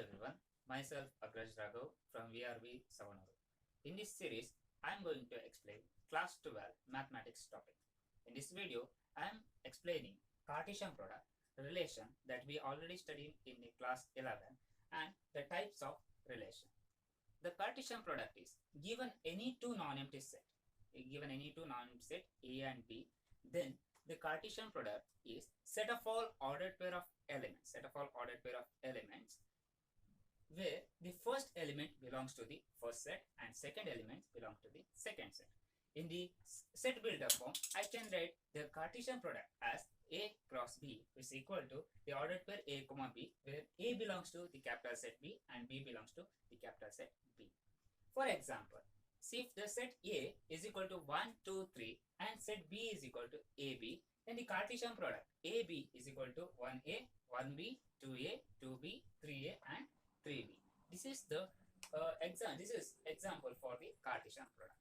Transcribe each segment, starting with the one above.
Hello everyone, myself Agraj Raghav from VRV Savanaru. In this series, I am going to explain class 12 mathematics topic. In this video, I am explaining Cartesian product relation that we already studied in the class 11 and the types of relation. The Cartesian product is given any two non-empty set, A and B, then the Cartesian product is set of all ordered pair of elements, where the first element belongs to the first set and second element belongs to the second set. In the set builder form, I can write the Cartesian product as A cross B is equal to the ordered pair A comma B, where A belongs to the capital set B and B belongs to the capital set B. For example, see if the set A is equal to 1, 2, 3 and set B is equal to AB, then the Cartesian product AB is equal to 1A, 1B, 2A, 2B, 3A and 3B. This is the example for the Cartesian product.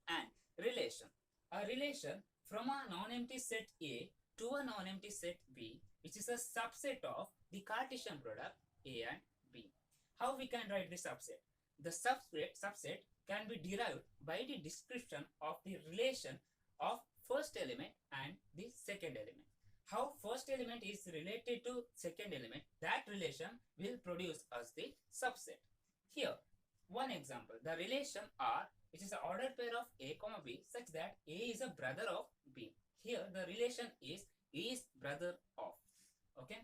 And relation. A relation from a non-empty set A to a non-empty set B, which is a subset of the Cartesian product A and B. How we can write the subset? The subset can be derived by the description of the relation of first element and the second element. How first element is related to second element, that relation will produce us the subset. Here, one example, the relation R, which is the ordered pair of A comma B, such that A is a brother of B. Here, the relation is brother of. Okay?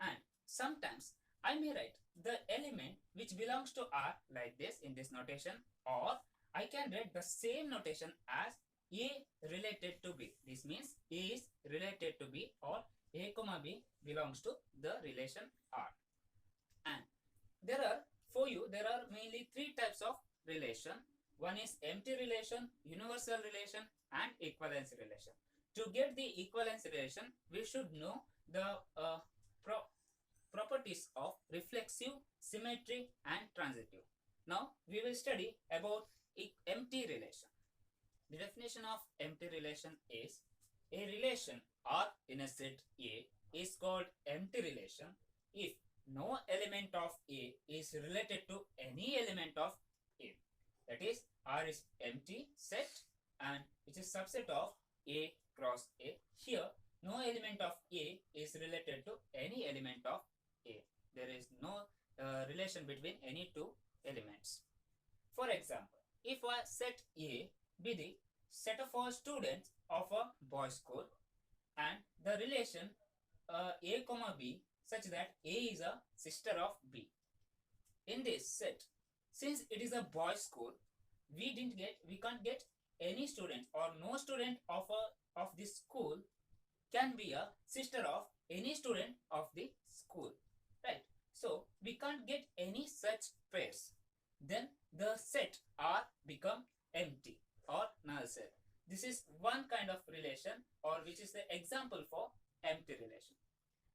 And sometimes I may write the element which belongs to R like this in this notation, or I can write the same notation as A related to B. This means A is related to B, or A comma B belongs to the relation R. And there are mainly three types of relation. One is empty relation, universal relation and equivalence relation. To get the equivalence relation, we should know the properties of reflexive, symmetry and transitive. Now we will study about empty relation. The definition of empty relation is a relation R in a set A is called empty relation if no element of A is related to any element of A. That is, R is empty set and which is subset of A cross A. Here, no element of A is related to any element of A. There is no relation between any two elements. For example, if a set A be the set of all students of a boys school and the relation A comma B such that A is a sister of B. In this set, since it is a boys school, we can't get any student or no student of this school can be a sister of any student of the school, right? So we can't get any such pairs. Then the set R become empty or null set. This is one kind of relation, or which is the example for empty relation.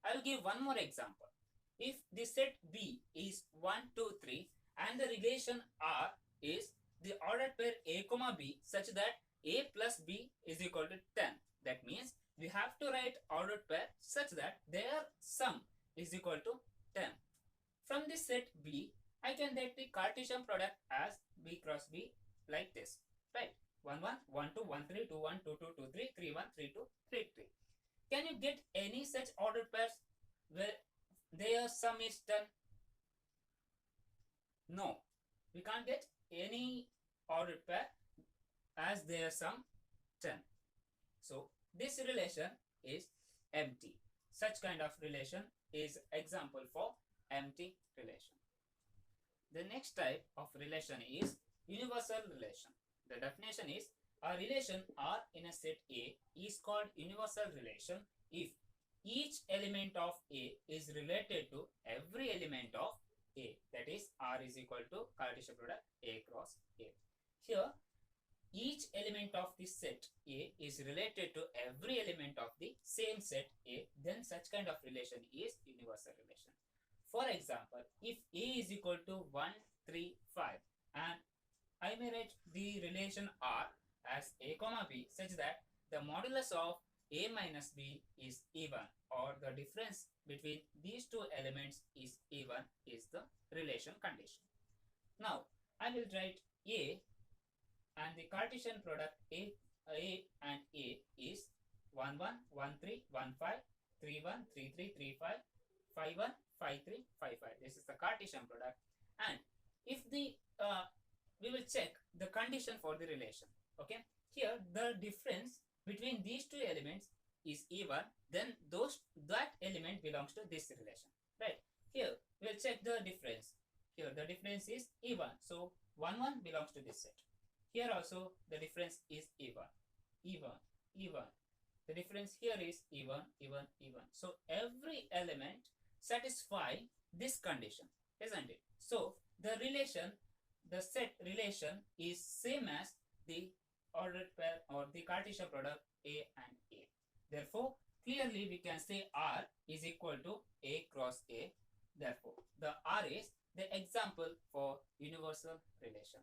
I will give one more example. If the set B is 1, 2, 3 and the relation R is the ordered pair A comma B such that A plus B is equal to 10. That means we have to write ordered pair such that their sum is equal to 10. From this set B, I can write the Cartesian product as B cross B like this, right? 1, 1, 1, 2, 1, 3, 2, 1, 2, 2, 2, 3, 3, 1, 3, 2, 3, 3. Can you get any such ordered pairs where their sum is 10? No, we can't get any ordered pair as their sum 10. So this relation is empty. Such kind of relation is example for empty relation. The next type of relation is universal relation. The definition is a relation R in a set A is called universal relation if each element of A is related to every element of A. That is, R is equal to Cartesian product A cross A. Here, each element of this set A is related to every element of the same set A, then such kind of relation is universal relation. For example, if A is equal to 1, 3, 5 and I may write the relation R as A comma B such that the modulus of A minus B is even, or the difference between these two elements is even, is the relation condition. Now I will write A, and the Cartesian product A and A is 1 1 1 3 1 5 3 1 3 3 3 5 5 1 5 3 5 5. This is the Cartesian product, and if the we will check the condition for the relation. Okay, here the difference between these two elements is even, then that element belongs to this relation, right? Here we will check the difference. Here the difference is even, so 1 1 belongs to this set. Here also the difference is even, even, even. The difference here is even, even, even. So every element satisfy this condition, isn't it? So the relation, the set relation is same as the ordered pair or the Cartesian product A and A. Therefore, clearly we can say R is equal to A cross A. Therefore, the R is the example for universal relation.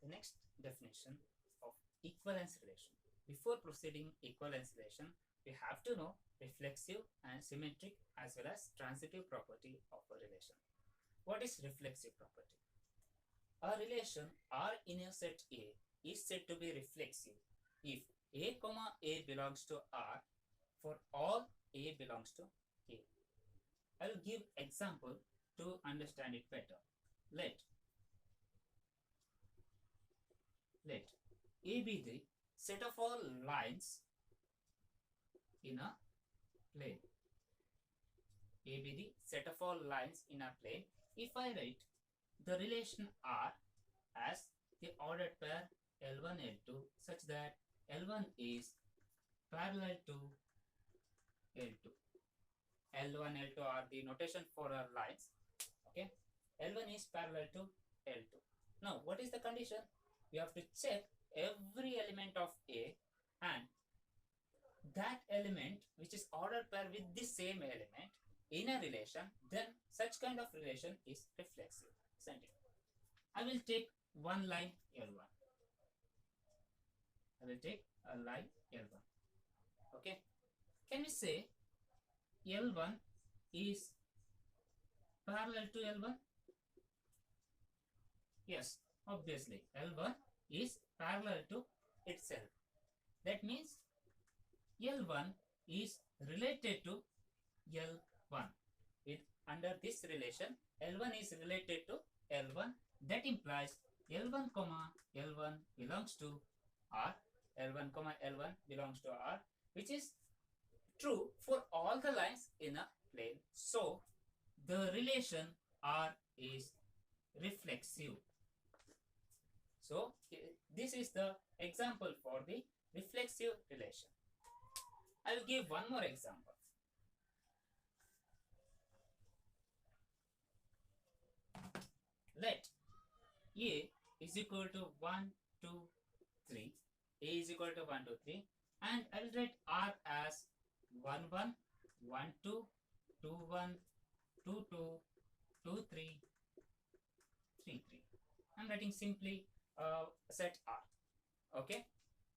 The next definition of equivalence relation. Before proceeding equivalence relation, we have to know reflexive and symmetric as well as transitive property of a relation. What is reflexive property? A relation R in a set A is said to be reflexive if A comma A belongs to R for all A belongs to A. I will give example to understand it better. Let A be the set of all lines in a plane. A be the set of all lines in a plane. If I write the relation R as the ordered pair L1, L2 such that L1 is parallel to L2. L1, L2 are the notation for our lines. Okay, L1 is parallel to L2. Now, what is the condition? We have to check every element of A, and that element which is ordered pair with the same element in a relation, then such kind of relation is reflexive, isn't it? I will take one line L1. I will take a line L1. Okay, can we say L1 is parallel to L1? Yes, obviously L1 is parallel to itself. That means L1 is related to L1. With under this relation, L1 is related to L1. That implies L1 comma L1 belongs to R. L1 comma L1 belongs to R, which is true for all the lines in a plane. So the relation R is reflexive. So this is the example for the reflexive relation. I will give one more example. Let A is equal to 1, 2, 3. A is equal to 1, 2, 3. And I will write R as 1, 1, 1, 2, 2, 1, 2, 2, 2, 3, 3, 3. I'm writing simply set R. Okay.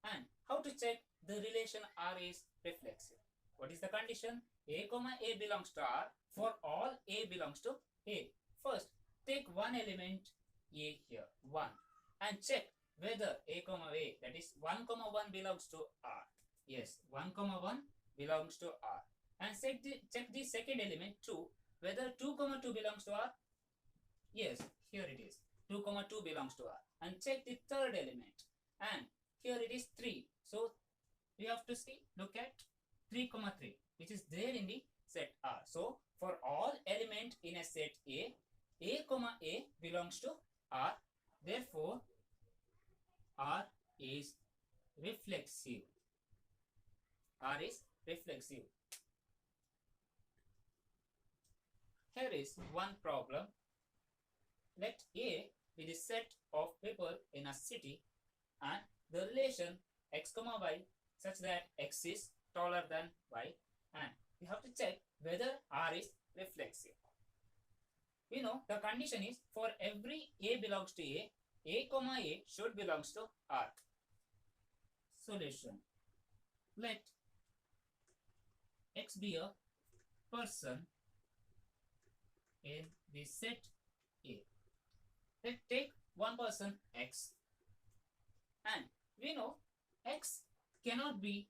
And how to check the relation R is reflexive? What is the condition? A comma A belongs to R for all A belongs to A. First, take one element A here, 1, and check whether A comma A, that is 1 comma 1 belongs to R. Yes, 1 comma 1 belongs to R. And check the second element 2, whether 2 comma 2 belongs to R. Yes, here it is. 2 comma 2 belongs to R. And check the third element. And here it is 3. So we have to see, look at 3 comma 3, which is there in the set R. So for all element in a set A comma A belongs to R. Therefore, R is reflexive. R is reflexive. Here is one problem. Let A be the set of people in a city and the relation x comma y such that x is taller than y, and we have to check whether R is reflexive. We know the condition is for every A belongs to A comma A should belongs to R. Solution. Let X be a person in the set A. Let's take one person X, and we know X cannot be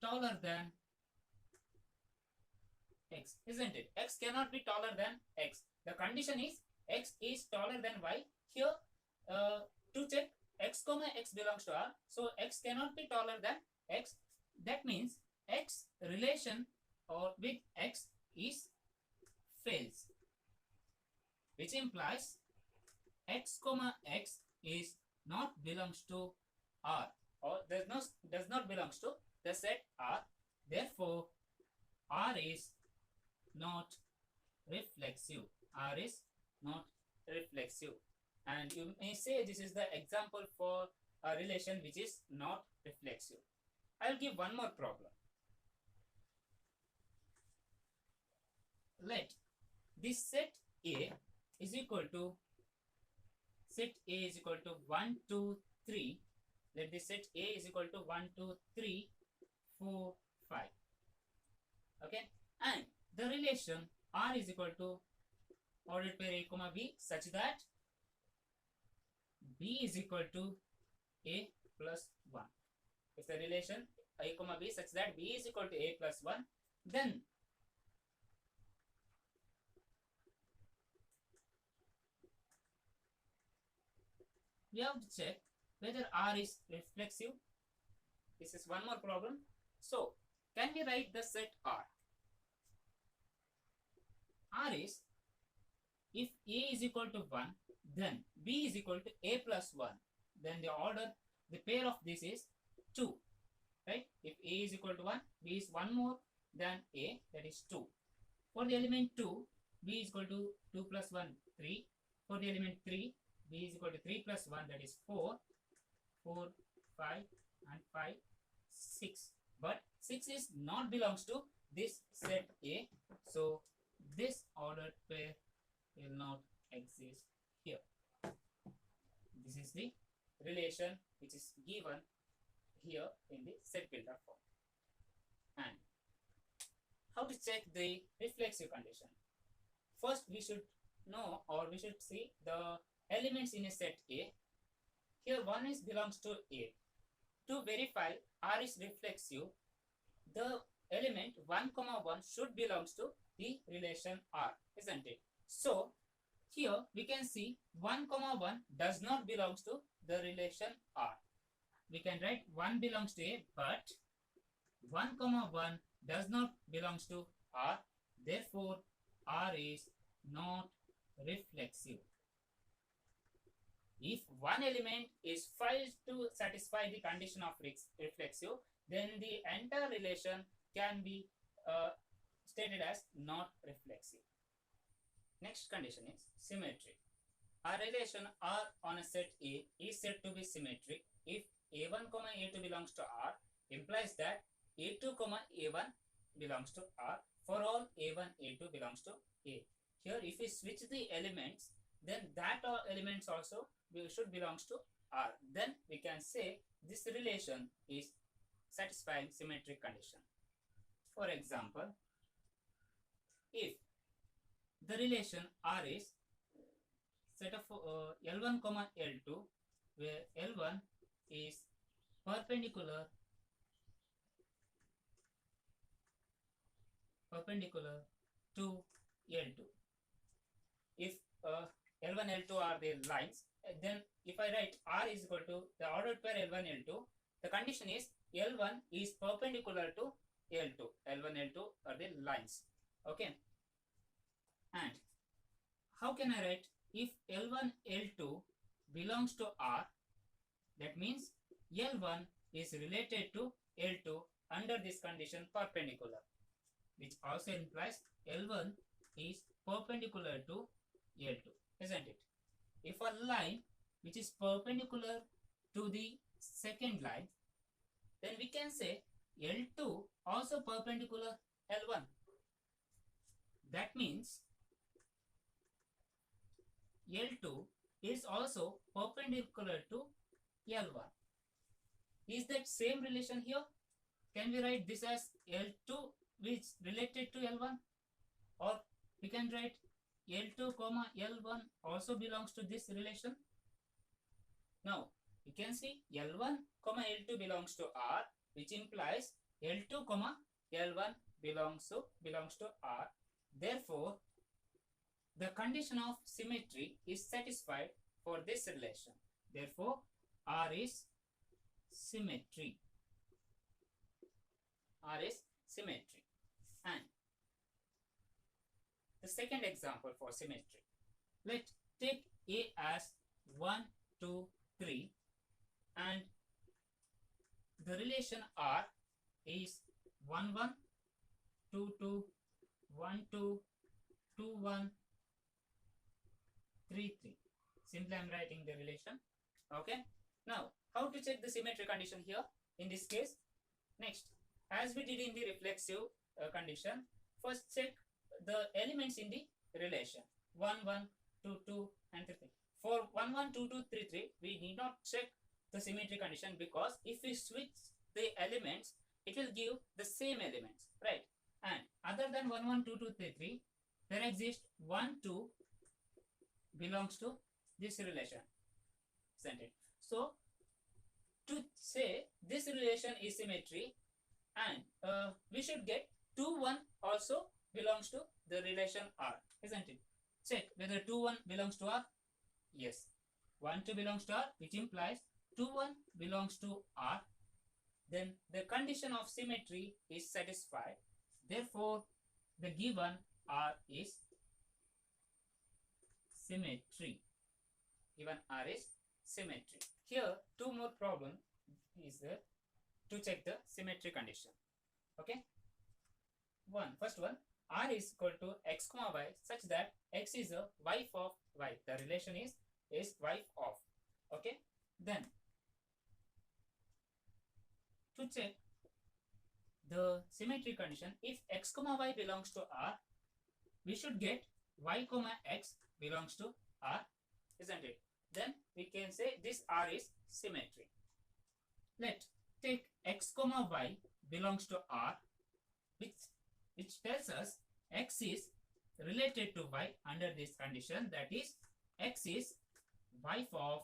taller than X, isn't it? X cannot be taller than X. The condition is X is taller than Y. Here, to check X comma X belongs to R, so X cannot be taller than X. That means X relation or with X is fails, which implies X comma X is not belongs to R, or does not belongs to the set R. Therefore, R is not reflexive. R is not reflexive. And you may say this is the example for a relation which is not reflexive. I'll give one more problem. Let this set A is equal to 1, 2, 3. Let this set A is equal to 1, 2, 3, 4, 5. Okay, and the relation R is equal to ordered pair A comma B such that B is equal to A plus 1. If the relation A comma B such that B is equal to A plus 1, then we have to check whether R is reflexive. This is one more problem. So, can we write the set R? R is, if A is equal to 1, then B is equal to A plus 1. Then the pair of this is 2. Right? If A is equal to 1, B is 1 more than A, that is 2. For the element 2, B is equal to 2 plus 1, 3. For the element 3, B is equal to 3 plus 1, that is 4. 4, 5, and 5, 6. But 6 is not belongs to this set A. So, this ordered pair will not exist here. This is the relation which is given here in the set builder form. And how to check the reflexive condition? First, we should know, or we should see the elements in a set A. Here, 1 is belongs to A. To verify R is reflexive, the element 1 comma 1 should belongs to the relation R, isn't it? So, here we can see 1 comma 1 does not belongs to the relation R. We can write 1 belongs to A, but 1 comma 1 does not belongs to R. Therefore, R is not reflexive. If one element is failed to satisfy the condition of reflexive, then the entire relation can be stated as not reflexive. Next condition is symmetry. A relation R on a set A is said to be symmetric if A1, A2 belongs to R, implies that A2, A1 belongs to R for all A1, A2 belongs to A. Here, if we switch the elements, then that elements also should belongs to R. Then we can say this relation is satisfying symmetric condition. For example, if the relation R is set of L1, L2, where L1 is perpendicular to L2. If L1, L2 are the lines, then if I write R is equal to the ordered pair L1, L2, the condition is L1 is perpendicular to L2. L1, L2 are the lines. Okay. And how can I write if L1, L2 belongs to R? That means L1 is related to L2 under this condition perpendicular, which also implies L1 is perpendicular to L2, isn't it? If a line which is perpendicular to the second line, then we can say L2 also perpendicular L1. That means L2 is also perpendicular to L1. Is that same relation here? can we write this as L2 which related to L1, or we can write L2 comma L1 also belongs to this relation? Now you can see L1 comma L2 belongs to R, which implies L2 comma L1 belongs to R. Therefore, the condition of symmetry is satisfied for this relation. Therefore, R is symmetry. R is symmetry. And the second example for symmetry. Let's take A as 1, 2, 3, and the relation R is 1, 1, 2, 2, 1, 2, 2, 1, 3, 3. Simply I am writing the relation. Okay. Now, how to check the symmetry condition here in this case? Next, as we did in the reflexive condition, first check the elements in the relation 1, 1, 2, 2, and 3, 3. For 1, 1, 2, 2, 3, 3, we need not check the symmetry condition, because if we switch the elements, it will give the same elements, right? And other than 1, 1, 2, 2, 3, 3, there exists 1, 2 belongs to this relation, isn't it? So, to say this relation is symmetry, and we should get 2, 1 also belongs to the relation R, isn't it? Check whether 2, 1 belongs to R. Yes, 1, 2 belongs to R, which implies 2, 1 belongs to R. Then the condition of symmetry is satisfied. Therefore, the given R is symmetry. Given R is symmetry. Here, two more problems is there to check the symmetry condition. Okay. First one, R is equal to x comma y such that x is a wife of y. The relation is wife of. Okay. Then, to check the symmetry condition, if x comma y belongs to R, we should get y comma x belongs to R, isn't it? Then we can say this R is symmetry. Let's take x comma y belongs to R, which tells us x is related to y under this condition, that is x is wife of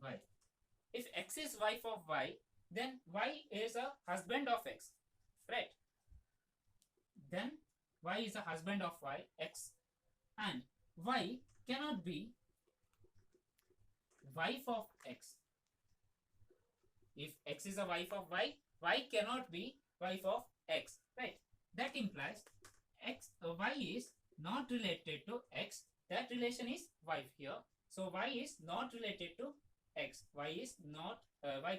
y. If x is wife of y, then y is a husband of x, right? Then y is a husband of y, x, and y cannot be wife of x. If x is a wife of y, y cannot be wife of x, right? That implies y is not related to x. That relation is wife here. So y is not related to x. Y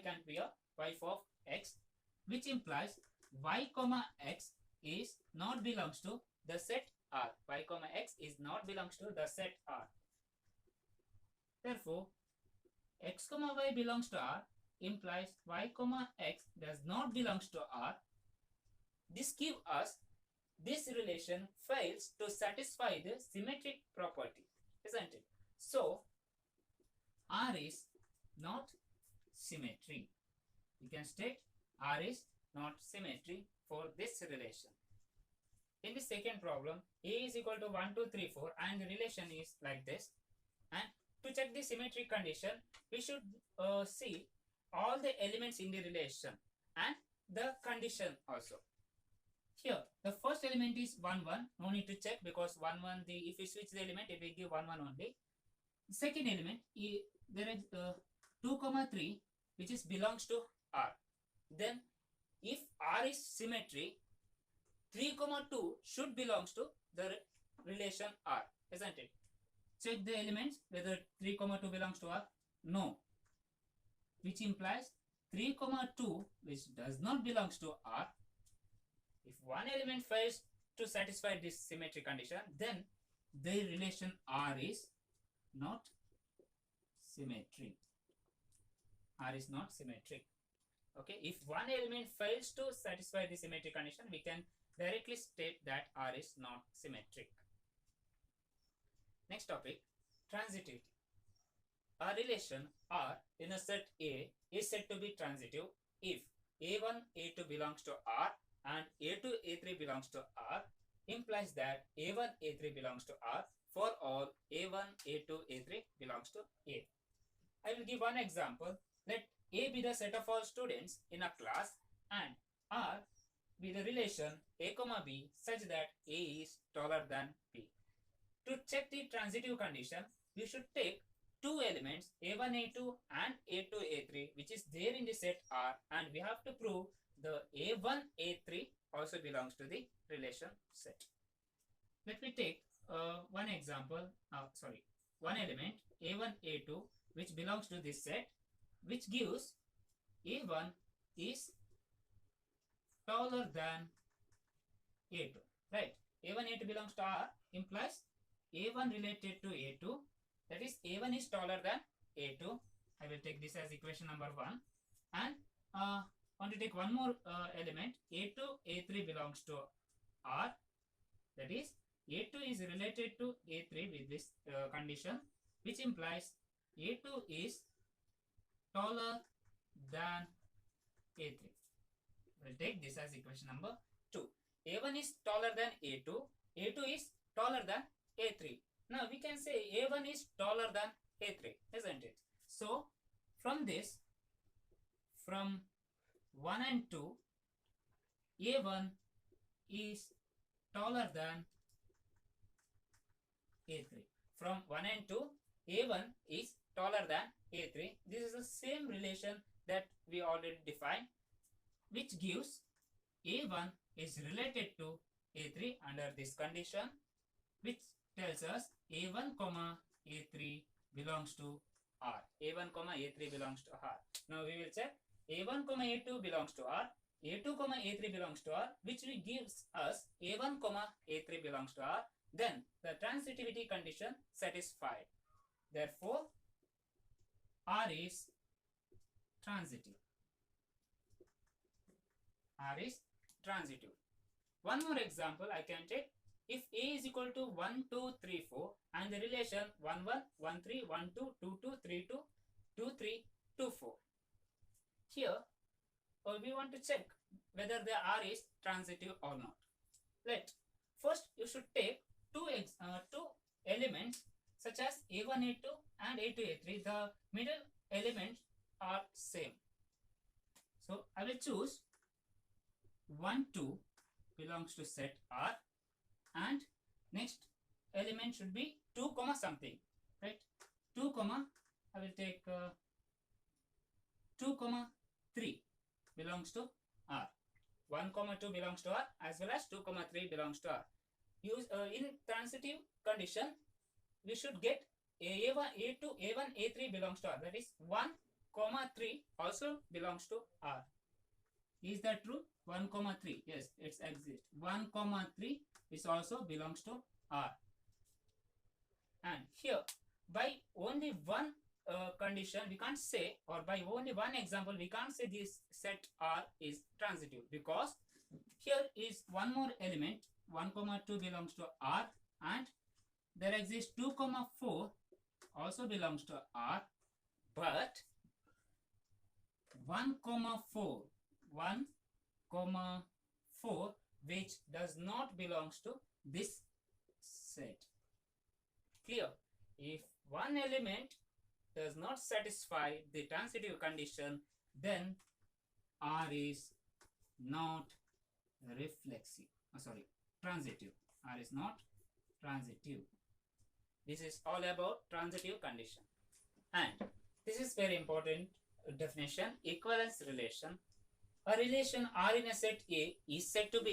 can't be a wife of x, which implies y comma x is not belongs to the set R. Y comma x is not belongs to the set R. Therefore, x comma y belongs to R implies y comma x does not belongs to R. This gives us this relation fails to satisfy the symmetric property, isn't it? So, R is not symmetry. We can state R is not symmetry for this relation. In the second problem, A is equal to 1, 2, 3, 4, and the relation is like this. And to check the symmetry condition, we should see all the elements in the relation and the condition also. Here, the first element is 1, 1. No need to check, because 1, 1, if you switch the element, it will give 1, 1 only. Second element, there is 2, 3, which is belongs to R. Then, if R is symmetry, 3, 2 should belongs to the relation R, isn't it? Check the elements whether 3, 2 belongs to R. No. Which implies 3, 2, which does not belongs to R. If one element fails to satisfy this symmetry condition, then the relation R is not symmetric. R is not symmetric. Okay, if one element fails to satisfy the symmetry condition, we can directly state that R is not symmetric. Next topic, transitivity. A relation R in a set A is said to be transitive if A1, A2 belongs to R and A2, A3 belongs to R implies that A1, A3 belongs to R for all A1, A2, A3 belongs to A. I will give one example. Let A be the set of all students in a class and R be the relation A comma B such that A is taller than B. To check the transitive condition, we should take two elements A1, A2 and A2, A3 which is there in the set R, and we have to prove the A1, A3 also belongs to the relation set. Let me take one example, one element A1, A2 which belongs to this set, which gives A1 is taller than A2, right? A1, A2 belongs to R implies A1 related to A2, that is A1 is taller than A2. I will take this as equation number 1, and want to take one more element A2, A3 belongs to R, that is A2 is related to A3 with this condition, which implies A2 is taller than A3. We'll take this as equation number 2. A1 is taller than A2, A2 is taller than A3. Now we can say A1 is taller than A3, isn't it? So from this, from 1 and 2, A1 is taller than A3. From 1 and 2, A1 is taller than A3. This is the same relation that we already defined, which gives A1 is related to A3 under this condition, which tells us A1, A3 belongs to R. A1, A3 belongs to R. Now we will check A1, A2 belongs to R, A2, A3 belongs to R, which gives us A1, A3 belongs to R. Then the transitivity condition satisfied. Therefore, R is transitive. R is transitive. One more example I can take. If A is equal to 1, 2, 3, 4 and the relation 1, 1, 1, 3, 1, 2, 2, 2, 3, 2, 2, 3, 2, 4. Here we want to check whether the R is transitive or not. First you should take two elements such as A1, A2 and A2, A3. The middle elements are same. So I will choose 1, 2 belongs to set R, and next element should be 2 comma something, right? 2 comma, I will take 2 comma 3 belongs to R. 1 comma 2 belongs to R as well as 2 comma 3 belongs to R. Use in transitive condition, we should get A1, A2, A1, A3 belongs to R. That is 1 comma 3 also belongs to R. Is that true? 1 comma 3. Yes, it's exists. 1 comma 3 is also belongs to R. And here, by only one condition, we can't say, or by only one example, we can't say this set R is transitive, because here is one more element. 1 comma 2 belongs to R, and there exists 2 comma 4 also belongs to R, but 1 comma 4 which does not belongs to this set. Clear? If one element does not satisfy the transitive condition, then R is not reflexive. Transitive. R is not transitive. This is all about transitive condition. And this is very important definition, equivalence relation. A relation R in a set A is said to be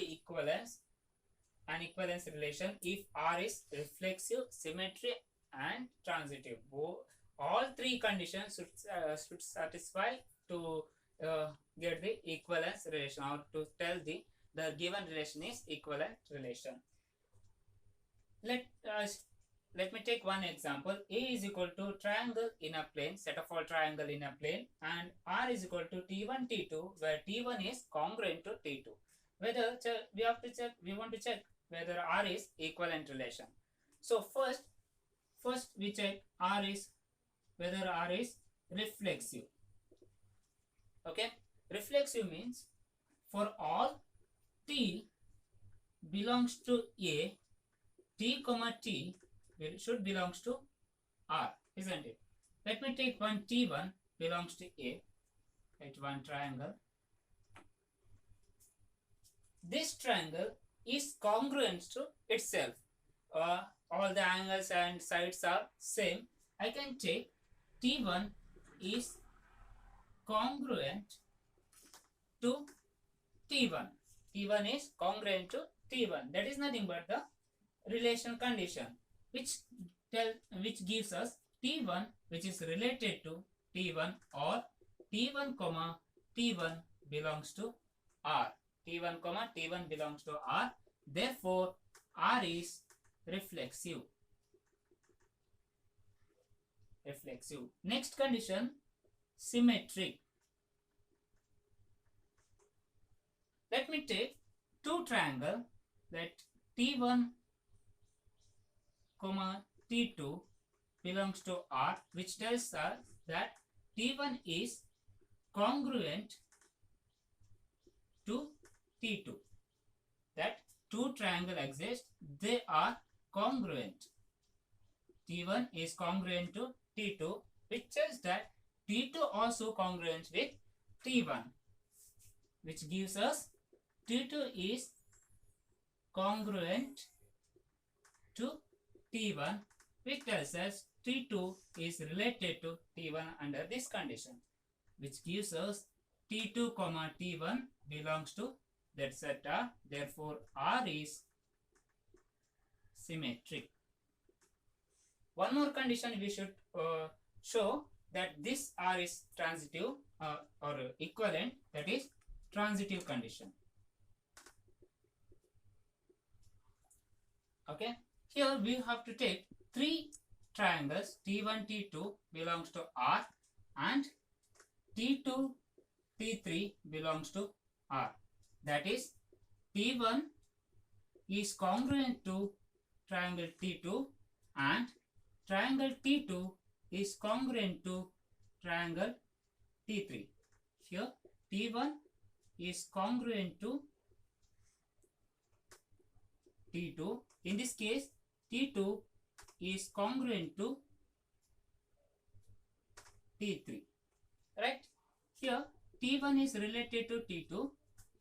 an equivalence relation if R is reflexive, symmetry and transitive. All three conditions should satisfy to get the equivalence relation, or to tell the given relation is equivalent relation. Let me take one example. A is equal to triangle in a plane, set of all triangle in a plane, and R is equal to T1, T2, where T1 is congruent to T2. Whether we want to check whether R is equivalent relation. So first we check whether R is reflexive. Okay. reflexive means for all t belongs to A, t comma t should belongs to R, isn't it? Let me take one t1 belongs to A, write one triangle. This triangle is congruent to itself. All the angles and sides are same. I can take t1 is congruent to t1. t1 is congruent to t1. That is nothing but the relation condition which gives us t1 which is related to t1 or t1 comma t1 belongs to R. t1 comma t1 belongs to R. Therefore, R is reflexive. Next condition, symmetric. Let me take two triangle that t1 comma t2 belongs to R, which tells us that t1 is congruent to t2. That two triangle exist, they are congruent. t1 is congruent to t2, which tells that t2 also congruent with t1, which gives us t2 is congruent to t1, which tells us t2 is related to t1 under this condition, which gives us t2 comma t1 belongs to that set R. Therefore, R is symmetric. One more condition we should show that this R is transitive or equivalent, that is transitive condition. Okay, here we have to take three triangles t1 t2 belongs to R and t2 t3 belongs to R. That is t1 is congruent to triangle t2 and triangle t2 is congruent to triangle t3. Here t1 is congruent to t2. In this case, t2 is congruent to t3. Right? Here t1 is related to t2.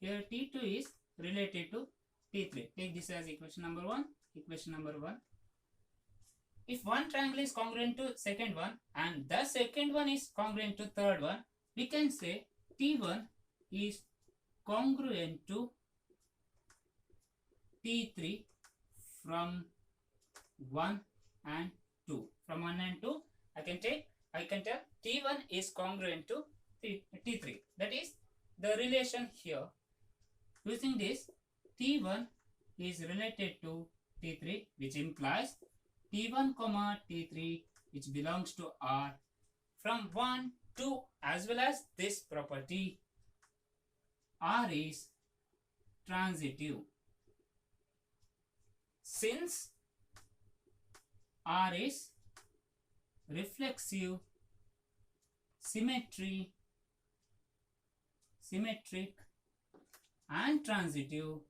Here t2 is related to t3. Take this as equation number 1. Equation number 1. If one triangle is congruent to second one and the second one is congruent to third one, we can say t1 is congruent to t3 from 1 and 2. From 1 and 2, I can tell t1 is congruent to t3. That is the relation here. Using this, t1 is related to t3, which implies t1 comma t3 which belongs to R from 1, 2 as well as this property, R is transitive. Since R is reflexive, symmetric and transitive,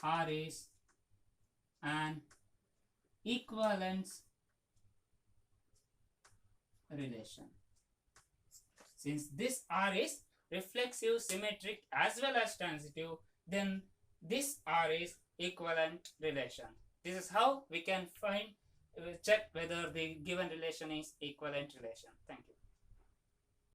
R is an equivalence relation. Since this R is reflexive, symmetric as well as transitive, then this R is equivalent relation. This is how we can check whether the given relation is equivalent relation. Thank you.